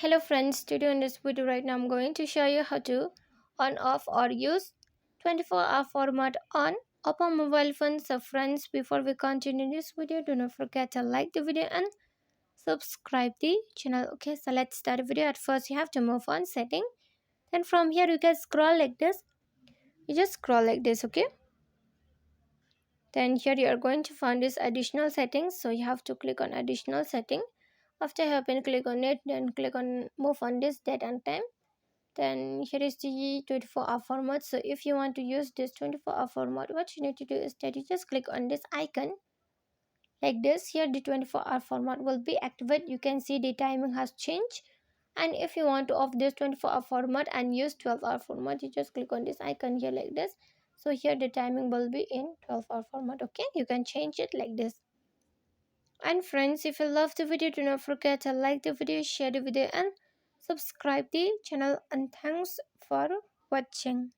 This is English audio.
Hello friends, today in this video right now I'm going to show you how to on off or use 24-hour format on Oppo mobile phone. So friends, before we continue this video, do not forget to like the video and subscribe the channel. Okay, so let's start the video. At first you have to move on setting. Then from here you can scroll like this. You just scroll like this, okay? Then here you are going to find this additional settings. So you have to click on additional setting. After you have been click on it, then click on move on this date and time. Then here is the 24-hour format. So if you want to use this 24-hour format, what you need to do is that you just click on this icon like this. Here the 24-hour format will be activated. You can see the timing has changed. And if you want to off this 24-hour format and use 12-hour format, you just click on this icon here like this. So here the timing will be in 12-hour format. Okay, you can change it like this. And friends, if you love the video, do not forget to like the video, share the video and subscribe the channel. And thanks for watching.